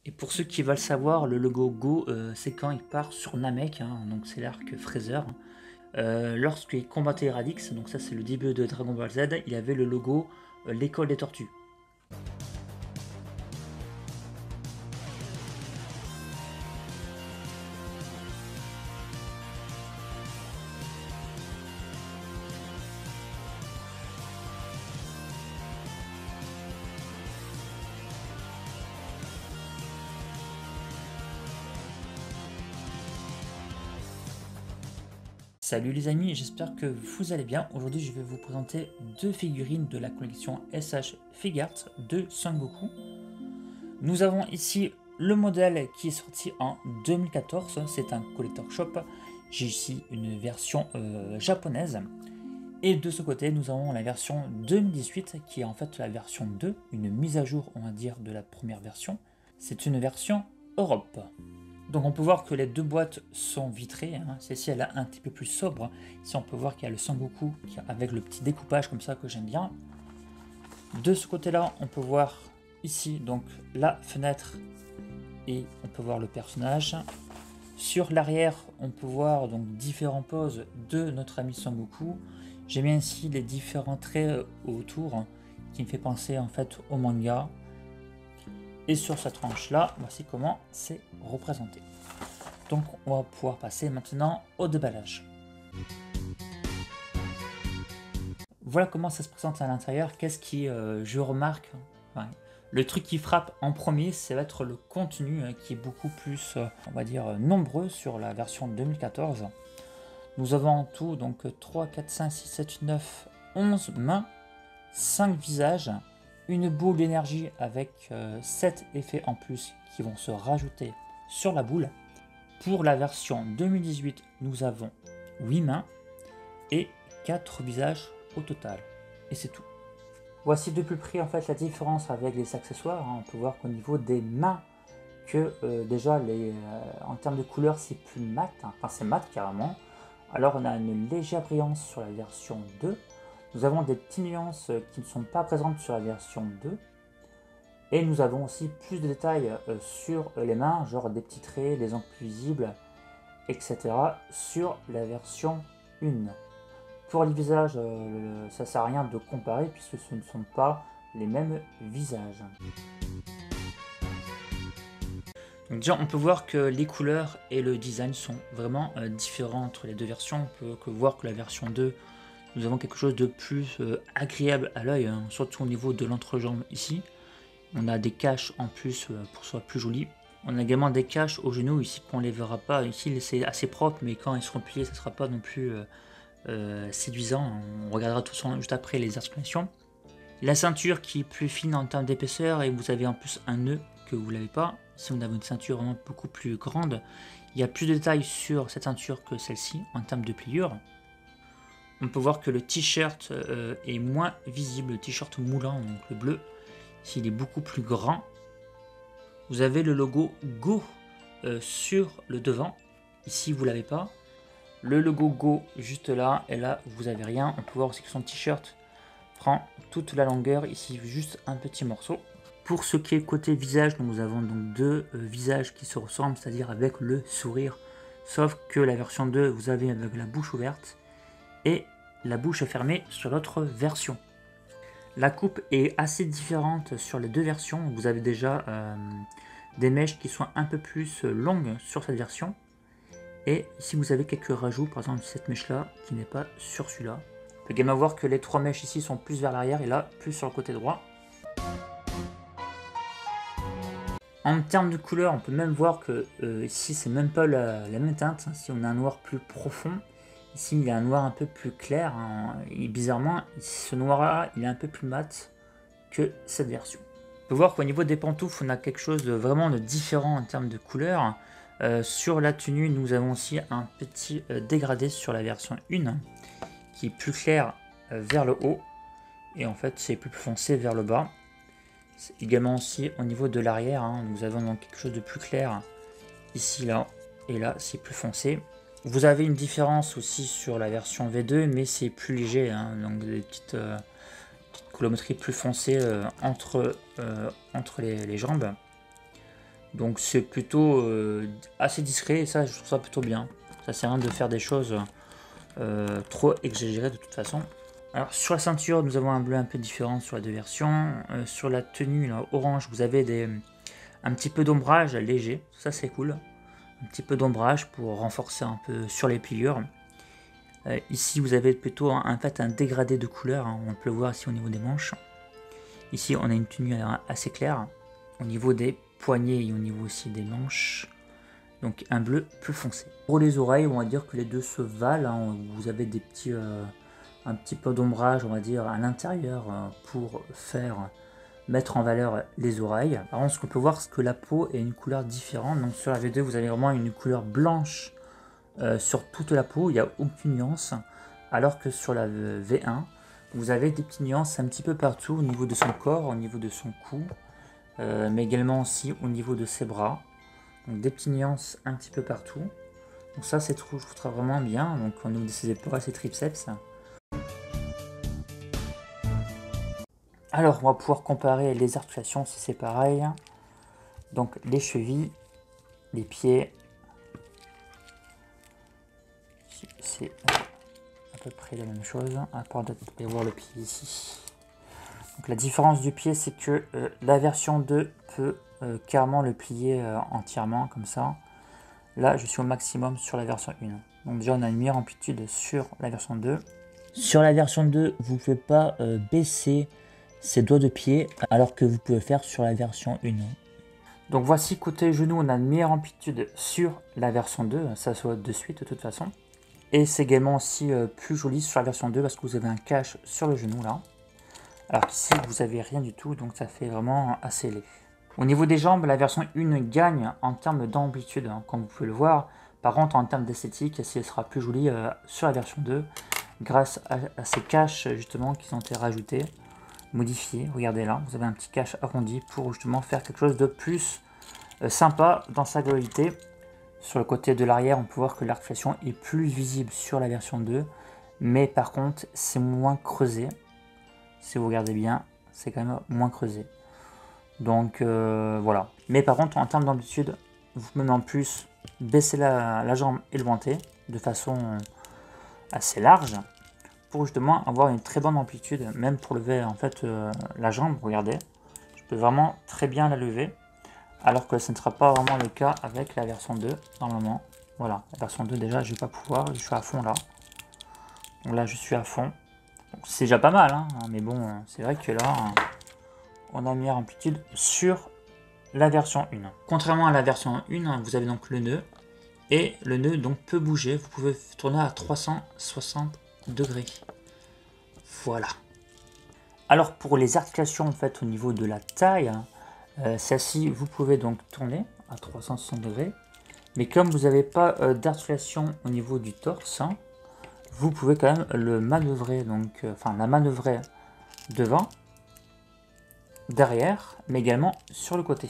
Et pour ceux qui veulent savoir, le logo Go, c'est quand il part sur Namek, hein, donc c'est l'arc Freezer. Lorsqu'il combattait Radix, donc ça c'est le début de Dragon Ball Z, il avait le logo l'école des tortues. Salut les amis, j'espère que vous allez bien. Aujourd'hui je vais vous présenter deux figurines de la collection SH Figuarts de Son Goku. Nous avons ici le modèle qui est sorti en 2014, c'est un collector shop. J'ai ici une version japonaise. Et de ce côté nous avons la version 2018 qui est en fait la version 2, une mise à jour on va dire de la première version. C'est une version Europe. Donc on peut voir que les deux boîtes sont vitrées, hein. Celle-ci elle est un petit peu plus sobre. Ici on peut voir qu'il y a le Son Goku avec le petit découpage comme ça que j'aime bien. De ce côté-là on peut voir ici donc la fenêtre et on peut voir le personnage. Sur l'arrière on peut voir donc différentes poses de notre ami Son Goku. J'aime bien ici les différents traits autour hein, qui me fait penser en fait au manga. Et sur cette tranche là, voici comment c'est représenté. Donc on va pouvoir passer maintenant au déballage. Voilà comment ça se présente à l'intérieur. Qu'est-ce qui, je remarque, enfin, le truc qui frappe en premier, ça va être le contenu qui est beaucoup plus, on va dire, nombreux sur la version 2014. Nous avons en tout donc 3, 4, 5, 6, 7, 8, 9, 11 mains, 5 visages, une boule d'énergie avec 7 effets en plus qui vont se rajouter sur la boule. Pour la version 2018, nous avons 8 mains et 4 visages au total. Et c'est tout. Voici de plus près en fait la différence avec les accessoires. On peut voir qu'au niveau des mains, que déjà en termes de couleur c'est plus mat, hein. Enfin c'est mat carrément. Alors on a une légère brillance sur la version 2. Nous avons des petites nuances qui ne sont pas présentes sur la version 2. Et nous avons aussi plus de détails sur les mains, genre des petits traits, des angles plus visibles, etc. sur la version 1. Pour les visages, ça ne sert à rien de comparer puisque ce ne sont pas les mêmes visages. Donc déjà, on peut voir que les couleurs et le design sont vraiment différents entre les deux versions. On peut voir que la version 2, nous avons quelque chose de plus agréable à l'œil, hein, surtout au niveau de l'entrejambe ici. On a des caches en plus pour que ce soit plus joli. On a également des caches aux genoux ici qu'on ne les verra pas. Ici c'est assez propre mais quand ils seront pliés ça ne sera pas non plus séduisant. On regardera tout ça juste après les explications. La ceinture qui est plus fine en termes d'épaisseur et vous avez en plus un nœud que vous n'avez pas. Ici on a une ceinture vraiment beaucoup plus grande. Il y a plus de détails sur cette ceinture que celle-ci en termes de pliure. On peut voir que le t-shirt est moins visible, le t-shirt moulant, donc le bleu. Ici, il est beaucoup plus grand. Vous avez le logo Go sur le devant. Ici, vous ne l'avez pas. Le logo Go juste là. Et là, vous n'avez rien. On peut voir aussi que son t-shirt prend toute la longueur. Ici, juste un petit morceau. Pour ce qui est côté visage, nous avons donc deux visages qui se ressemblent, c'est-à-dire avec le sourire. Sauf que la version 2, vous avez avec la bouche ouverte et la bouche fermée sur l'autre version. La coupe est assez différente sur les deux versions. Vous avez déjà des mèches qui sont un peu plus longues sur cette version. Et ici vous avez quelques rajouts, par exemple cette mèche là qui n'est pas sur celui-là. On peut également voir que les trois mèches ici sont plus vers l'arrière et là plus sur le côté droit. En termes de couleur, on peut même voir que ici c'est même pas la même teinte. Ici on a un noir plus profond. Ici, il y a un noir un peu plus clair, hein, et bizarrement, ce noir-là, il est un peu plus mat que cette version. On peut voir qu'au niveau des pantoufles, on a quelque chose de vraiment de différent en termes de couleur. Sur la tenue, nous avons aussi un petit dégradé sur la version 1, qui est plus clair vers le haut, et en fait, c'est plus foncé vers le bas. Également aussi au niveau de l'arrière, hein, nous avons donc quelque chose de plus clair ici, là, et là, c'est plus foncé. Vous avez une différence aussi sur la version V2, mais c'est plus léger, hein, donc des petites colorimétries plus foncées entre les jambes. Donc c'est plutôt assez discret et ça je trouve ça plutôt bien. Ça sert à rien de faire des choses trop exagérées de toute façon. Alors sur la ceinture nous avons un bleu un peu différent sur les deux versions. Sur la tenue là, orange vous avez un petit peu d'ombrage léger, ça c'est cool. Un petit peu d'ombrage pour renforcer un peu sur les pliures. Ici vous avez plutôt en fait un dégradé de couleur, hein, on peut le voir ici au niveau des manches. Ici on a une tenue assez claire au niveau des poignets et au niveau aussi des manches. Donc un bleu plus foncé. Pour les oreilles, on va dire que les deux se valent, hein. Vous avez des petits, un petit peu d'ombrage, on va dire, à l'intérieur pour mettre en valeur les oreilles. Par contre, ce qu'on peut voir, c'est que la peau est une couleur différente. Donc sur la V2, vous avez vraiment une couleur blanche sur toute la peau, il n'y a aucune nuance. Alors que sur la V1, vous avez des petites nuances un petit peu partout au niveau de son corps, au niveau de son cou, mais également aussi au niveau de ses bras. Donc des petites nuances un petit peu partout. Donc ça, je trouve vraiment bien. Donc au niveau de ses épaules et ses triceps. Alors, on va pouvoir comparer les articulations si c'est pareil. Donc les chevilles, les pieds. C'est à peu près la même chose, à part de voir le pied ici. Donc la différence du pied, c'est que la version 2 peut carrément le plier entièrement, comme ça. Là, je suis au maximum sur la version 1. Donc déjà, on a une meilleure amplitude sur la version 2. Sur la version 2, vous ne pouvez pas baisser ses doigts de pied, alors que vous pouvez faire sur la version 1. Donc voici, côté genou, on a une meilleure amplitude sur la version 2. Ça se voit de suite, de toute façon. Et c'est également aussi plus joli sur la version 2 parce que vous avez un cache sur le genou là. Alors qu'ici vous n'avez rien du tout, donc ça fait vraiment assez laid. Au niveau des jambes, la version 1 gagne en termes d'amplitude, hein, comme vous pouvez le voir. Par contre, en termes d'esthétique, elle sera plus jolie sur la version 2 grâce à ces caches justement qui ont été rajoutées, modifiées. Regardez là, vous avez un petit cache arrondi pour justement faire quelque chose de plus sympa dans sa globalité. Sur le côté de l'arrière, on peut voir que l'articulation est plus visible sur la version 2, mais par contre, c'est moins creusé. Si vous regardez bien, c'est quand même moins creusé. Donc voilà. Mais par contre, en termes d'amplitude, vous pouvez en plus baisser la jambe et le pointer de façon assez large pour justement avoir une très bonne amplitude, même pour lever en fait la jambe. Regardez, je peux vraiment très bien la lever. Alors que ce ne sera pas vraiment le cas avec la version 2, normalement. Voilà, la version 2, déjà, je ne vais pas pouvoir, je suis à fond là. Donc là, je suis à fond. C'est déjà pas mal, hein, mais bon, c'est vrai que là, on a une meilleure amplitude sur la version 1. Contrairement à la version 1, vous avez donc le nœud, et le nœud donc peut bouger. Vous pouvez tourner à 360 degrés. Voilà. Alors pour les articulations, en fait, au niveau de la taille, celle-ci, vous pouvez donc tourner à 360 degrés. Mais comme vous n'avez pas d'articulation au niveau du torse, hein, vous pouvez quand même le manœuvrer, donc, enfin la manœuvrer devant, derrière, mais également sur le côté.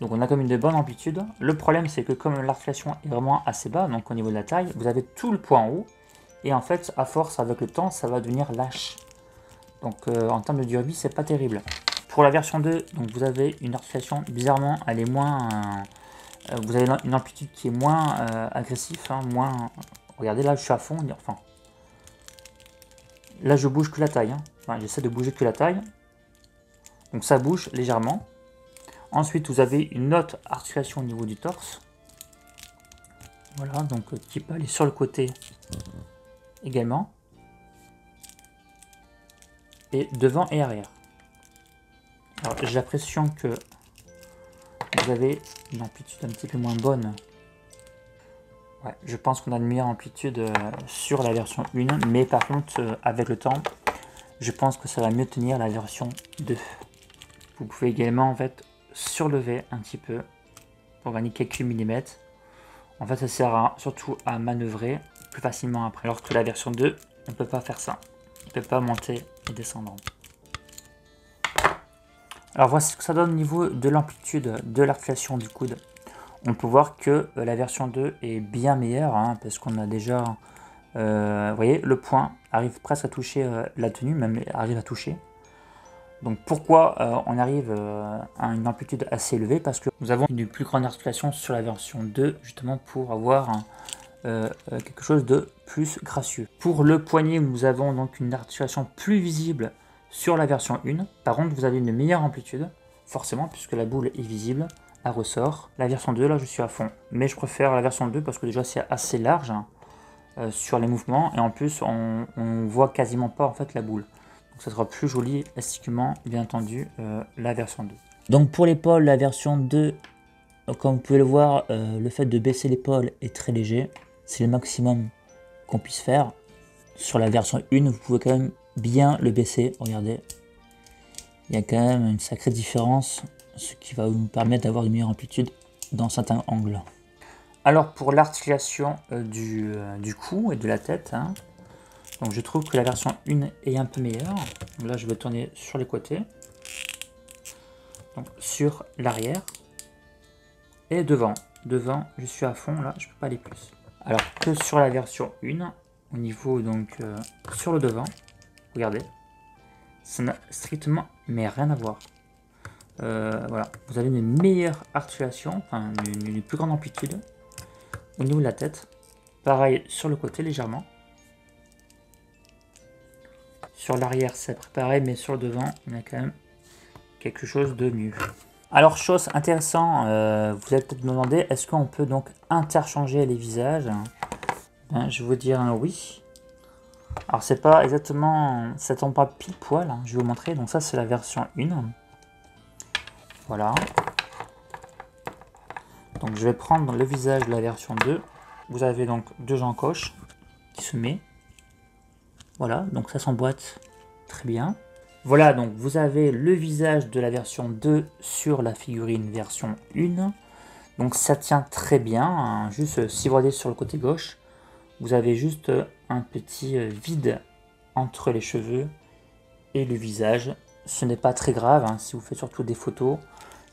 Donc on a comme une bonne amplitude. Le problème, c'est que comme l'articulation est vraiment assez bas, donc au niveau de la taille, vous avez tout le poids en haut. Et en fait, à force, avec le temps, ça va devenir lâche. Donc en termes de durée de vie, c'est pas terrible. Pour la version 2, donc vous avez une articulation, bizarrement, elle est moins... vous avez une amplitude qui est moins agressive, hein, moins... Regardez, là, je suis à fond, enfin... Là, je bouge que la taille, hein. Enfin, j'essaie de bouger que la taille. Donc ça bouge légèrement. Ensuite, vous avez une autre articulation au niveau du torse. Voilà, donc qui peut aller sur le côté également. Et devant et arrière. Alors, j'ai l'impression que vous avez une amplitude un petit peu moins bonne. Ouais, je pense qu'on a une meilleure amplitude sur la version 1, mais par contre, avec le temps, je pense que ça va mieux tenir la version 2. Vous pouvez également en fait surlever un petit peu pour gagner quelques millimètres. En fait, ça sert surtout à manœuvrer plus facilement après. Alors que la version 2, on ne peut pas faire ça. On ne peut pas monter et descendre. Alors voici ce que ça donne au niveau de l'amplitude de l'articulation du coude. On peut voir que la version 2 est bien meilleure, hein, parce qu'on a déjà, vous voyez, le point arrive presque à toucher la tenue, même arrive à toucher. Donc pourquoi on arrive à une amplitude assez élevée? Parce que nous avons une plus grande articulation sur la version 2, justement pour avoir quelque chose de plus gracieux. Pour le poignet, nous avons donc une articulation plus visible sur la version 1. Par contre, vous avez une meilleure amplitude, forcément, puisque la boule est visible à ressort. La version 2, là, je suis à fond. Mais je préfère la version 2 parce que déjà, c'est assez large sur les mouvements. Et en plus, on voit quasiment pas en fait la boule. Donc ça sera plus joli esthétiquement, bien entendu, la version 2. Donc pour l'épaule, la version 2, comme vous pouvez le voir, le fait de baisser l'épaule est très léger. C'est le maximum qu'on puisse faire. Sur la version 1, vous pouvez quand même bien le baisser. Regardez, il y a quand même une sacrée différence, ce qui va vous permettre d'avoir une meilleure amplitude dans certains angles. Alors pour l'articulation du cou et de la tête, hein, donc je trouve que la version 1 est un peu meilleure. Donc là je vais tourner sur les côtés, donc sur l'arrière et devant. Devant je suis à fond, là je peux pas aller plus. Alors que sur la version 1, au niveau donc sur le devant, regardez, ça n'a strictement mais rien à voir. Voilà, vous avez une meilleure articulation, enfin une plus grande amplitude au niveau de la tête. Pareil sur le côté légèrement. Sur l'arrière c'est pareil, mais sur le devant il y a quand même quelque chose de mieux. Alors chose intéressante, vous allez peut-être me demander, est-ce qu'on peut donc interchanger les visages? Je vais vous dire un oui. Alors c'est pas exactement, ça tombe pas pile poil, hein, je vais vous montrer. Donc ça c'est la version 1. Voilà. Donc je vais prendre le visage de la version 2. Vous avez donc deux encoches qui se met. Voilà, donc ça s'emboîte très bien. Voilà, donc vous avez le visage de la version 2 sur la figurine version 1. Donc ça tient très bien, hein. Juste si vous regardez sur le côté gauche, vous avez juste un petit vide entre les cheveux et le visage. Ce n'est pas très grave, hein, si vous faites surtout des photos,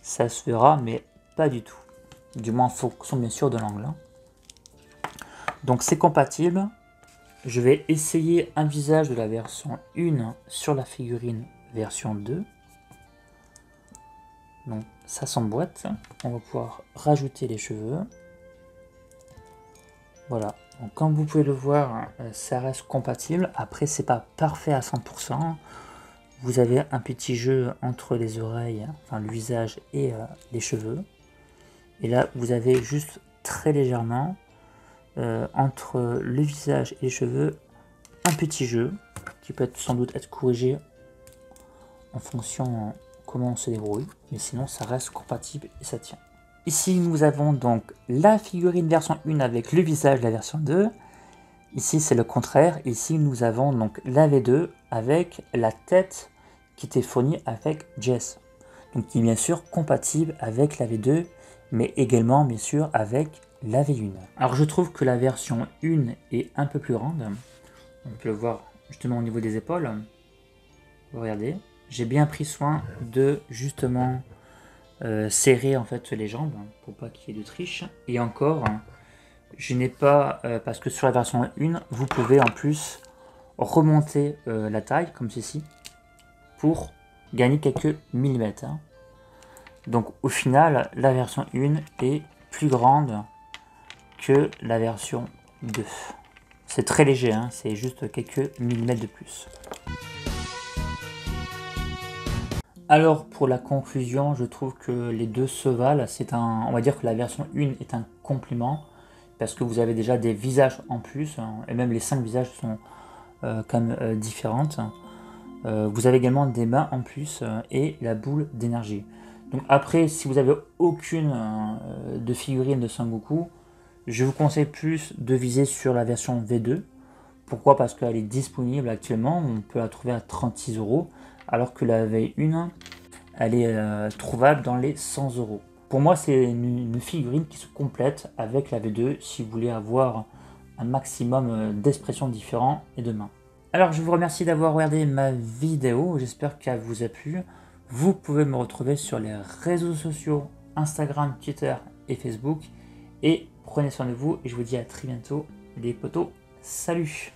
ça se verra, mais pas du tout. Du moins en fonction bien sûr de l'angle, hein. Donc c'est compatible. Je vais essayer un visage de la version 1 sur la figurine version 2. Donc ça s'emboîte. On va pouvoir rajouter les cheveux. Voilà. Donc comme vous pouvez le voir, ça reste compatible. Après c'est pas parfait à 100%. Vous avez un petit jeu entre les oreilles, enfin le visage et les cheveux. Et là vous avez juste très légèrement entre le visage et les cheveux un petit jeu qui peut sans doute être corrigé en fonction comment on se débrouille, mais sinon ça reste compatible et ça tient. Ici nous avons donc la figurine version 1 avec le visage de la version 2. Ici c'est le contraire, ici nous avons donc la V2 avec la tête qui était fournie avec Jess. Donc qui est bien sûr compatible avec la V2, mais également bien sûr avec la V1. Alors je trouve que la version 1 est un peu plus grande. On peut le voir justement au niveau des épaules. Regardez, j'ai bien pris soin de justement serrer en fait les jambes pour pas qu'il y ait de triche. Et encore, je n'ai pas, parce que sur la version 1, vous pouvez en plus remonter la taille comme ceci pour gagner quelques millimètres, hein. Donc au final, la version 1 est plus grande que la version 2. C'est très léger, hein, c'est juste quelques millimètres de plus. Alors pour la conclusion, je trouve que les deux se valent. On va dire que la version 1 est un complément parce que vous avez déjà des visages en plus, hein, et même les 5 visages sont quand même différentes. Vous avez également des mains en plus et la boule d'énergie. Donc après, si vous avez aucune de figurine de Sangoku, je vous conseille plus de viser sur la version V2. Pourquoi? Parce qu'elle est disponible actuellement, on peut la trouver à 36 €, alors que la V1, elle est trouvable dans les 100 €. Pour moi, c'est une figurine qui se complète avec la V2 si vous voulez avoir un maximum d'expressions différentes et de mains. Alors je vous remercie d'avoir regardé ma vidéo, j'espère qu'elle vous a plu. Vous pouvez me retrouver sur les réseaux sociaux, Instagram, Twitter et Facebook. Et prenez soin de vous et je vous dis à très bientôt les potos. Salut!